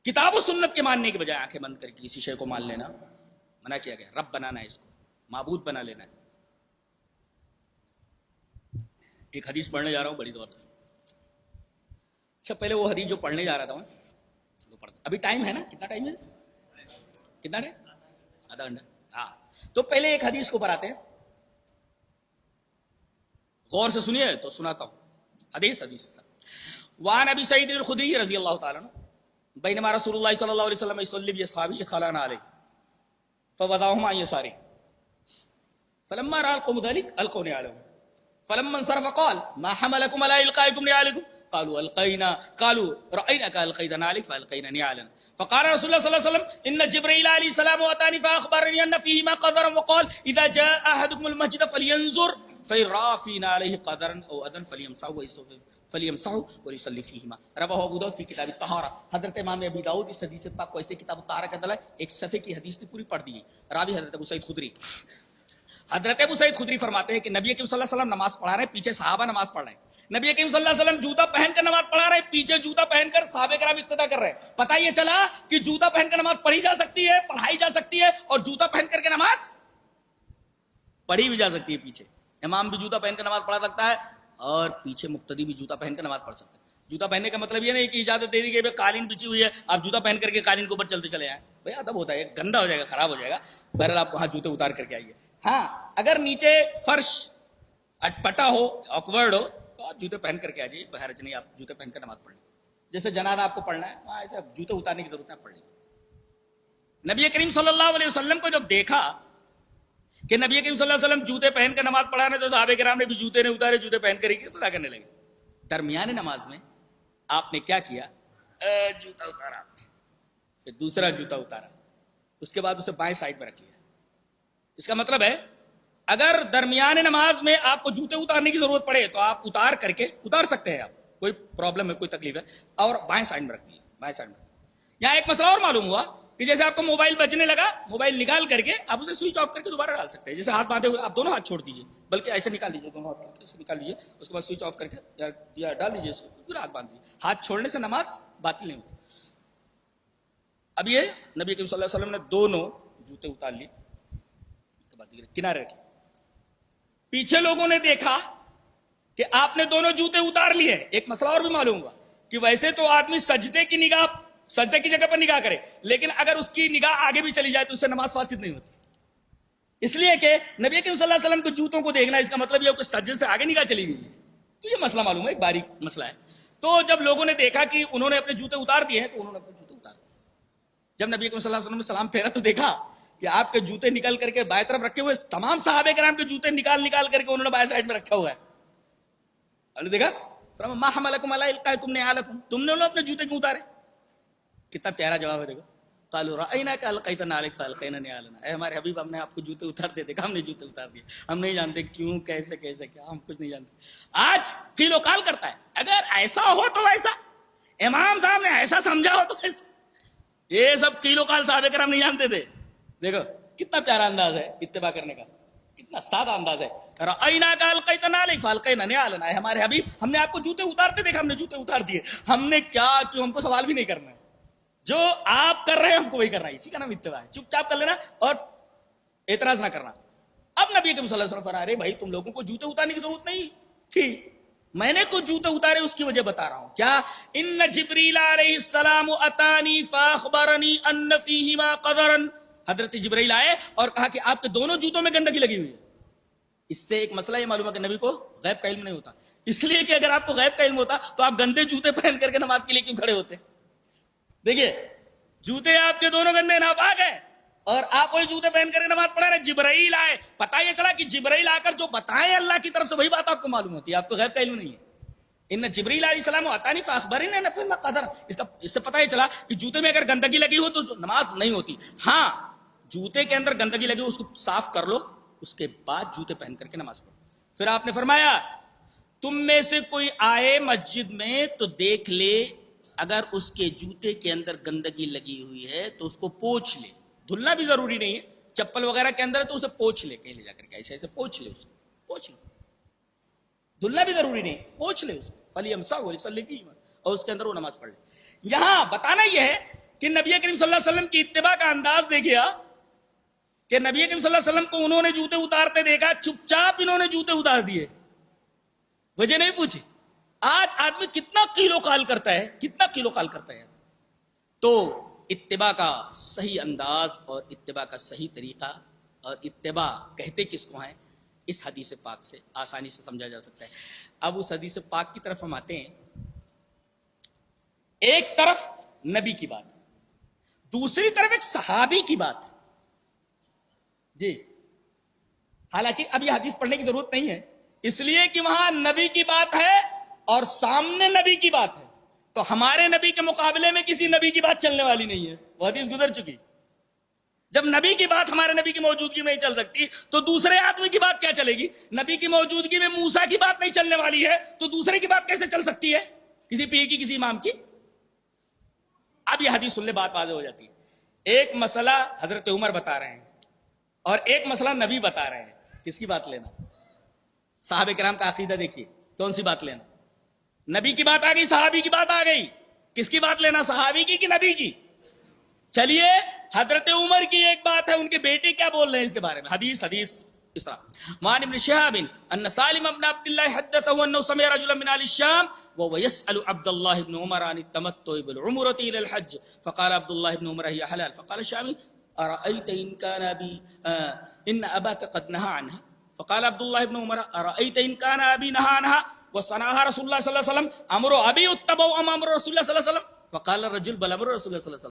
کتاب و سنت کے ماننے کے بجائے آنکھیں بند کر کے کسی شے کو مان لینا منع کیا گیا. رب بنانا ہے، اس کو معبود بنا لینا ہے. ایک حدیث پڑھنے جا رہا ہوں بڑی زبردست. اچھا پہلے وہ حدیث جو پڑھنے جا رہا تھا میں، ابھی ٹائم ہے نا؟ کتنا ٹائم ہے؟ کتنا ہے؟ آدھا گھنٹہ. ہاں تو پہلے ایک حدیث کو پڑھاتے ہیں، غور سے سنیے تو سناتا ہوں. حدیث وعن ابی سعید الخدری رضی اللہ تعالیٰ عنہ بینما رسول اللہ صلی اللہ علیہ وسلم يصلي باصحابه خلعنا عليه فوضعهم عن يساره فلما راى القوم ذلك القوا نعالهم فلما انصرف قال ما حملكم على القائكم نعالكم قالوا القينا قالوا رايناك القيت نعالك فالقينا نعالنا فقال رسول الله صلى الله عليه وسلم ان جبريل عليه السلام اتاني فاخبرني ان فيهما قذرا وقال اذا جاء احدكم المسجد فلينظر فإن رأى فينا عليه قدرا او اذى فليمسحه وليصلي فيهما رواه ابو داؤد في كتاب الطهارة. حضرت امام ابی داؤد اس حدیث پاک کو ایسے کتاب الطہارہ کا دلائل ایک صفحے کی حدیث پوری پڑھ دی. راوی حضرت ابو سعید خدری. حضرت ابو سعید خدری فرماتے ہیں کہ نبی کریم صلی اللہ علیہ وسلم نماز پڑھا رہے ہیں، پیچھے صحابہ نماز پڑھ رہے ہیں. نبی کریم صلی اللہ علیہ وسلم جوتا پہن کر نماز پڑھا رہے ہیں، پیچھے جوتا پہن کر صحابہ کرام اقتدا کر رہے ہیں. پتہ یہ چلا کہ جوتا پہن کر نماز پڑھی جا سکتی ہے، پڑھائی جا سکتی ہے، اور جوتا پہن کر کے نماز پڑھی بھی جا سکتی ہے. پیچھے امام بھی جوتا پہن کر نماز پڑھا سکتا ہے اور پیچھے مقتدی بھی جوتا پہن کر نماز پڑھ سکتا ہے. جوتا پہننے کا مطلب یہ نہیں کہ اجازت دے دی کہ قالین بچھی ہوئی ہے آپ جوتا پہن کر کے قالین کے اوپر چلتے چلے آئیں. بھائی ادب ہوتا ہے، گندا ہو جائے گا، خراب ہو جائے گا. بہرحال آپ وہاں جوتے اتار کر کے آئیے. ہاں اگر نیچے فرش اٹپٹا ہو، آکورڈ ہو، تو آپ جوتے پہن کر کے آ جائیے، کوئی حرج نہیں. آپ جوتے پہن کر نماز پڑھ لیں. جیسے جنازہ آپ کو پڑھنا ہے وہاں ایسے جوتے اتارنے کی ضرورت ہے، پڑھ لیں. نبی کریم صلی اللہ علیہ وسلم کو جب دیکھا کہ نبی کریم صلی اللہ علیہ وسلم جوتے پہن کر نماز پڑھا رہے تو صحابہ کرام نے بھی جوتے نہیں اتارے، جوتے پہن کر ہی ابتدا کرنے لگے. درمیان نماز میں آپ نے کیا کیا؟ جوتا اتارا، پھر دوسرا جوتا اتارا، اس کے بعد اسے بائیں سائڈ میں رکھ لیا. اس کا مطلب ہے اگر درمیان نماز میں آپ کو جوتے اتارنے کی ضرورت پڑے تو آپ اتار سکتے ہیں. آپ کوئی پرابلم ہے، کوئی تکلیف ہے، اور بائیں سائڈ میں رکھ لیا. بائیں سائڈ میں. یہاں ایک مسئلہ اور معلوم ہوا کہ جیسے آپ کو موبائل بجنے لگا، موبائل نکال کر کے آپ اسے سوئچ آف کر کے دوبارہ ڈال سکتے ہیں. جیسے ہاتھ باندھے ہوئے آپ دونوں ہاتھ چھوڑ دیجیے، بلکہ ایسے نکال دیجیے، دونوں ہاتھ ایسے نکال لیجیے، اس کے بعد سوئچ آف کر کے یا ڈال دیجیے، اس کو پورا ہاتھ باندھ دیجیے. ہاتھ چھوڑنے سے نماز باطل نہیں ہوتی. اب یہ نبی کریم صلی اللہ علیہ وسلم نے دونوں جوتے اتار لیے، اس کے بعد کنارے رکھے. پیچھے لوگوں نے دیکھا کہ آپ نے دونوں جوتے اتار لیے. ایک مسئلہ اور بھی معلوم ہوا کہ ویسے تو آدمی سجدے کی جگہ پر نگاہ کرے، لیکن اگر اس کی نگاہ آگے بھی چلی جائے تو اس سے نماز فاسد نہیں ہوتی. اس لیے کہ نبی کریم صلی اللہ علیہ وسلم کو جوتوں کو دیکھنا، اس کا مطلب یہ کہ سجدے سے آگے نگاہ چلی گئی ہے. تو یہ مسئلہ معلوم ہے، ایک باریک مسئلہ ہے. تو جب لوگوں نے دیکھا کہ انہوں نے اپنے جوتے اتار دیے ہیں تو انہوں نے اپنے جوتے اتار دیے. جب نبی کریم صلی اللہ علیہ وسلم نے سلام پھیرا تو دیکھا کہ آپ کے جوتے نکل کر کے بائیں طرف رکھے ہوئے، تمام صحابہ کرام کے جوتے نکال کر کے انہوں نے بائیں سائڈ میں رکھا ہوا ہے. ہم نے دیکھا ما حملکم علی القائکم نعالکم، تم نے اپنے جوتے کیوں اتارے؟ کتنا پیارا جواب ہے. دیکھو قالوا رأیناک القیت نعالک فالقینا نعالنا، اے ہمارے حبیب ہم نے آپ کو جوتے اتارتے دیکھا، ہم نے جوتے اتار دیے. ہم نہیں جانتے کیوں، کیسے کیا، ہم کچھ نہیں جانتے. آج قیل و قال کرتا ہے، اگر ایسا ہو تو ویسا، امام صاحب نے ایسا سمجھا ہو تو ایسا. یہ سب قیل و قال صحابہ کرام نہیں جانتے تھے. دیکھو کتنا پیارا انداز ہے اتباع کرنے کا، کتنا سادہ انداز ہے. رأیناک القیت نعالک فالقینا نعالنا، اے ہمارے حبیب ہم نے آپ کو جوتے اتارتے دیکھا، ہم نے جوتے اتار دیے. ہم نے کیا کیوں، ہم کو سوال بھی نہیں کرنا ہے. جو آپ کر رہے ہیں ہم کو وہی کرنا ہے. اسی کا نام اتباع ہے. چپ چاپ کر لینا اور اعتراض نہ کرنا. اب نبی کریم صلی اللہ علیہ وسلم فرما رہے بھائی تم لوگوں کو جوتے اتارنے کی ضرورت نہیں تھی، میں نے کچھ جوتے اتارے اس کی وجہ بتا رہا ہوں. کیا؟ ان جبریل علیہ السلام اتانی فاخبرنی ان فیہما قذرا، حضرت جبرائیل آئے اور کہا کہ آپ کے دونوں جوتوں میں گندگی لگی ہوئی ہے. اس سے ایک مسئلہ یہ معلوم ہے کہ نبی کو غیب کا علم نہیں ہوتا. اس لیے کہ اگر آپ کو غیب کا علم ہوتا تو آپ گندے جوتے پہن کر کے نماز کے لیے کیوں کھڑے ہوتے؟ دیکھیے جوتے آپ کے دونوں گندے ناپاک ہیں اور آپ وہی جوتے پہن کر کے نماز پڑھا رہے. جبرائیل آئے، پتہ یہ چلا کہ جبرائیل آ کر جو بتائے اللہ کی طرف سے وہی بات آپ کو معلوم ہوتی ہے، آپ کو غیب کا علم نہیں ہے. ان جبریل علیہ السلام اتانی فاخبرنی ان فیہما قذر، اس سے پتہ یہ چلا کہ جوتے میں اگر گندگی لگی ہو تو نماز نہیں ہوتی. ہاں جوتے کے اندر گندگی لگی ہو اس کو صاف کر لو، اس کے بعد جوتے پہن کر کے نماز پڑھو. پھر آپ نے فرمایا تم میں سے کوئی آئے مسجد میں تو دیکھ لے اگر اس کے جوتے کے اندر گندگی لگی ہوئی ہے تو اس کو پوچھ لے. دھلنا بھی ضروری نہیں ہے، چپل وغیرہ کے اندر ہے تو اسے پوچھ لے، کہیں لے جا کر کے ایسے پوچھ لے، اس کو پوچھ لے. دھلنا بھی ضروری نہیں، پوچھ لے اس کو. فلیمسح ولیصلی فیہما، اور اس کے اندر وہ نماز پڑھ لے. یہاں بتانا یہ ہے کہ نبی کریم صلی اللہ علیہ وسلم کی اتباع کا انداز دیکھیا کہ نبی کریم صلی اللہ علیہ وسلم کو انہوں نے جوتے اتارتے دیکھا، چپ چاپ انہوں نے جوتے اتار دیے، وجہ نہیں پوچھی. آج آدمی کتنا کیلو کال کرتا ہے، کتنا کیلو کال کرتا ہے. تو اتباع کا صحیح انداز اور اتباع کا صحیح طریقہ اور اتباع کہتے کس کو ہیں، اس حدیث پاک سے آسانی سے سمجھا جا سکتا ہے. اب اس حدیث پاک کی طرف ہم آتے ہیں. ایک طرف نبی کی بات ہے، دوسری طرف ایک صحابی کی بات ہے. جی حالانکہ اب یہ حدیث پڑھنے کی ضرورت نہیں ہے، اس لیے کہ وہاں نبی کی بات ہے اور سامنے نبی کی بات ہے، تو ہمارے نبی کے مقابلے میں کسی نبی کی بات چلنے والی نہیں ہے، وہ حدیث گزر چکی. جب نبی کی بات ہمارے نبی کی موجودگی میں نہیں چل سکتی تو دوسرے آدمی کی بات کیا چلے گی؟ نبی کی موجودگی میں موسیٰ کی بات نہیں چلنے والی ہے تو دوسرے کی بات کیسے چل سکتی ہے، کسی پیر کی، کسی امام کی؟ اب یہ حدیث سن لے، بات واضح ہو جاتی ہے. ایک مسئلہ حضرت عمر بتا رہے ہیں اور ایک مسئلہ نبی بتا رہے ہیں. کس کی بات لینا؟ صحابہ کرام کا عقیدہ دیکھیے، کون سی بات لینا؟ نبی کی بات آ گئی، صحابی کی بات آ گئی، کس کی بات لینا، صحابی کی کہ نبی کی؟ چلیے حضرت عمر کی ایک بات ہے، ان کے بیٹے کیا بول رہے ہیں اس کے بارے میں. حدیث اس طرح: وعن ابن شهاب ان سالم بن عبد الله حدثه انه سمع رجلا من اهل الشام وهو يسأل عبد الله بن عمر عن التمتع بالعمرة الى الحج فقال عبد الله بن عمر هي حلال فقال الشامي ارايت ان كان ابي ان اباك قد نهى عنها فقال عبد الله بن عمر ارايت ان كان ابي نهى عنها وصنعها رسول الله صلى الله عليه وسلم امر ابي اتبع ام امر رسول الله صلى الله عليه وسلم فقال الرجل بل امر رسول الله صلى الله عليه وسلم